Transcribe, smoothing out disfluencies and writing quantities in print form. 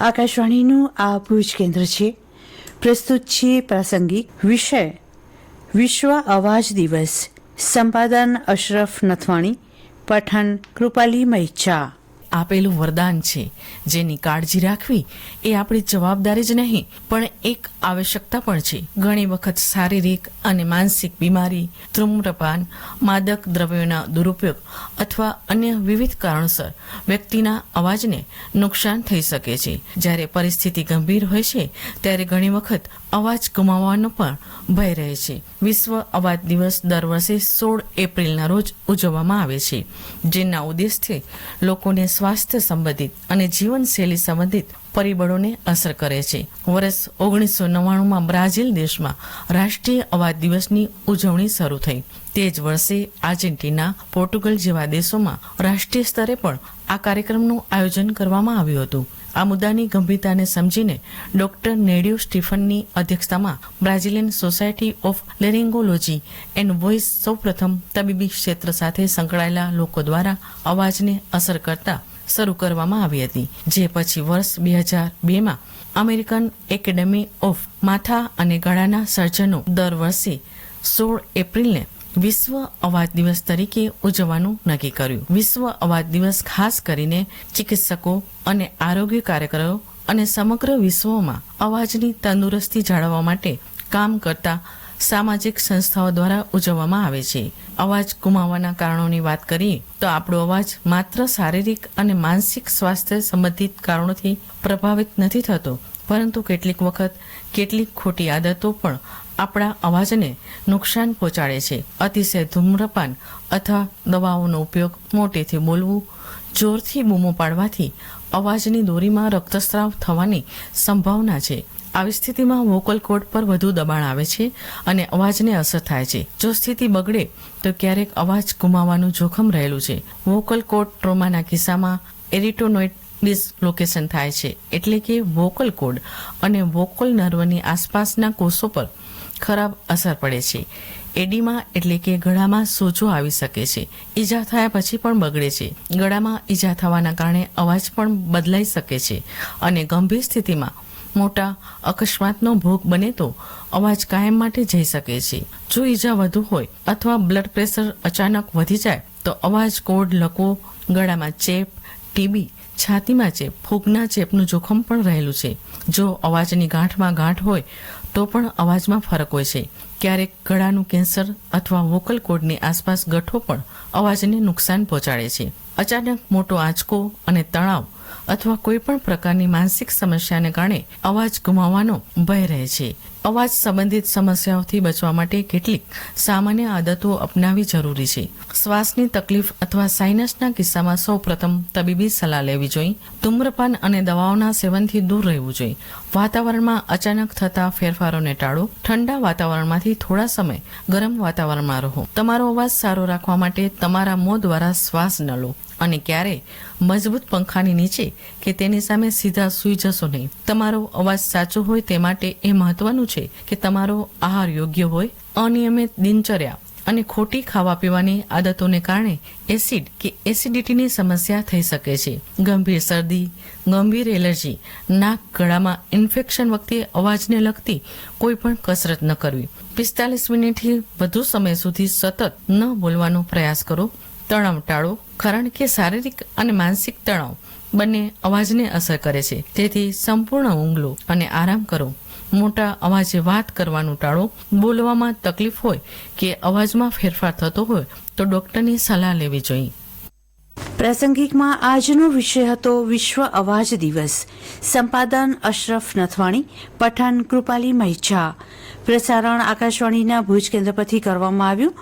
આકાશવાણીનું આ ભુજ કેન્દ્ર છે. પ્રસ્તુત છે પ્રાસંગિક વિષય વિશ્વ અવાજ દિવસ. સંપાદન અશરફ નથવાણી, પઠન કૃપાલી મૈચા. આપેલું વરદાન છે જેની કાળજી રાખવી એ આપણી જવાબદારી જ નહીં પણ એક આવશ્યકતા પણ છે. ઘણી વખત શારીરિક અને માનસિક બીમારી, ધૂમ્રપાન, માદક દ્રવ્યોના દુરુપયોગ અથવા અન્ય વિવિધ કારણોસર વ્યક્તિના અવાજને નુકસાન થઈ શકે છે. જ્યારે પરિસ્થિતિ ગંભીર હોય છે ત્યારે ઘણી વખત અવાજ ગુમાવવાનો પણ ભય રહે છે. વિશ્વ અવાજ દિવસ દર વર્ષે 16 એપ્રિલના રોજ ઉજવવામાં આવે છે, જેના ઉદ્દેશથી લોકોને સ્વાસ્થ્ય સંબંધિત અને જીવનશૈલી સંબંધિત પરિબળોને અસર કરે છે. વર્ષ 1999માં બ્રાઝિલ દેશમાં રાષ્ટ્રીય અવાજ દિવસની ઉજવણી શરૂ થઈ. તે જ વર્ષે આર્જેન્ટિના, પોર્ટુગલ જેવા દેશોમાં રાષ્ટ્રીય સ્તરે પણ આ કાર્યક્રમનું આયોજન કરવામાં આવ્યું હતું. આ મુદ્દાની ગંભીરતાને સમજીને ડોક્ટર નેડિયો સ્ટીફનની અધ્યક્ષતામાં Brazilian society of laryngology and voice સૌપ્રથમ તબીબી ક્ષેત્ર સાથે સંકળાયેલા લોકો દ્વારા અવાજને અસર કરતા શરૂ કરવામાં આવી હતી, જે પછી વર્ષ 2002માં અમેરિકન એકેડેમી ઓફ માથા અને ગળાના સર્જનો દર વર્ષે 16 એપ્રિલને વિશ્વ અવાજ દિવસ તરીકે ઉજવવાનું નક્કી કર્યું. વિશ્વ અવાજ દિવસ ખાસ કરીને ચિકિત્સકો અને આરોગ્ય કાર્યકરો અને સમગ્ર વિશ્વમાં અવાજની તંદુરસ્તી જાળવવા માટે કામ કરતા સામાજિક સંસ્થાઓ દ્વારા ઉજવવામાં આવે છે. અવાજ ગુમાવવાના કારણોની વાત કરીએ તો આપણો અવાજ માત્ર શારીરિક અને માનસિક સ્વાસ્થ્ય સંબંધિત કારણોથી પ્રભાવિત નથી થતો, પરંતુ કેટલીક વખત કેટલીક ખોટી આદતો પણ આપણા અવાજને નુકસાન પહોંચાડે છે. અતિશય ધૂમ્રપાન અથવા દવાઓનો ઉપયોગ, મોટેથી બોલવું, જોરથી બૂમો પાડવાથી અવાજની દોરીમાં રક્તસ્રાવ થવાની સંભાવના છે. આવી સ્થિતિમાં વોકલ કોર્ડ પર વધુ દબાણ આવે છે અને અવાજને અસર થાય છે. જો સ્થિતિ બગડે તો ક્યારેક અવાજ ગુમાવવાનું જોખમ રહેલું છે. વોકલ કોર્ડ ટ્રોમાના કિસ્સામાં એરિટોનોઇડ ડિસલોકેશન થાય છે, એટલે કે વોકલ કોર્ડ અને વોકલ નર્વની આસપાસના કોષો પર ખરાબ અસર પડે છે. એડીમા એટલે કે ગળામાં સોજો આવી શકે છે. ઈજા થયા પછી પણ બગડે છે. ગળામાં ઈજા થવાના કારણે અવાજ પણ બદલાઈ શકે છે અને ગંભીર સ્થિતિમાં મોટા અકસ્માતનો ભોગ બને તો અવાજ કાયમ માટે જઈ શકે છે. જો ઈજા વધુ હોય અથવા બ્લડ પ્રેશર અચાનક વધી જાય તો અવાજ કોર્ડ લકવો, ગળામાં ચેપ, ટીબી, છાતીમાં ચેપ, ફૂગના ચેપનું જોખમ પણ રહેલું છે. જો અવાજની ગાંઠમાં ગાંઠ હોય તો પણ અવાજમાં ફરક હોય છે. ક્યારેક ગળાનું કેન્સર અથવા વોકલ કોર્ડની આસપાસ ગઠ્ઠો પણ અવાજને નુકસાન પહોંચાડે છે. અચાનક મોટો આંચકો અને તણાવ અથવા કોઈ પણ પ્રકારની માનસિક સમસ્યાને કારણે અવાજ ગુમાવવાનો ભય રહે છે. અવાજ સંબંધિત સમસ્યાઓથી બચવા માટે કેટલીક સામાન્ય આદતો અપનાવવી જરૂરી છે. શ્વાસની તકલીફ અથવા સાઇનસના કિસ્સામાં સૌપ્રથમ તબીબી સલાહ લેવી જોઈએ. ધૂમ્રપાન અને દવાઓના સેવનથી દૂર રહેવું જોઈએ. વાતાવરણમાં અચાનક થતા ફેરફારોને ટાળો. ઠંડા વાતાવરણમાંથી થોડા સમય ગરમ વાતાવરણમાં રહો. તમારો અવાજ સારો રાખવા માટે તમારા મોં દ્વારા શ્વાસ ન લો અને ક્યારેય મજબૂત પંખાની નીચે કે તેની સામે સીધા સૂઈ જશો નહીં. તમારો અવાજ સાચો હોય તે માટે એ મહત્વનું છે કે તમારો આહાર યોગ્ય હોય. અનિયમિત દિનચર્યા અને ખોટી ખાવા પીવાની આદતોને કારણે એસિડ કે એસિડિટીની સમસ્યા થઈ શકે છે. ગંભીર શરદી, ગંભીર એલર્જી, નાક ગળામાં ઇન્ફેક્શન વખતે અવાજને લગતી કોઈ પણ કસરત ન કરવી. 45 મિનિટથી વધુ સમય સુધી સતત ન બોલવાનો પ્રયાસ કરો. તણાવ ટાળો, કારણ કે શારીરિક અને માનસિક તણાવ બંને અવાજને અસર કરે છે. તેથી સંપૂર્ણ ઊંઘ લો અને આરામ કરો. મોટા અવાજે વાત કરવાનું ટાળો. બોલવામાં તકલીફ હોય કે અવાજમાં ફેરફાર થતો હોય તો ડોક્ટરની સલાહ લેવી જોઈએ. પ્રાસંગિકમાં આજનો વિષય હતો વિશ્વ અવાજ દિવસ. સંપાદન અશરફ નથવાણી, પઠન કૃપાલી મૈચા. પ્રસારણ આકાશવાણીના ભુજ કેન્દ્ર પરથી કરવામાં આવ્યું.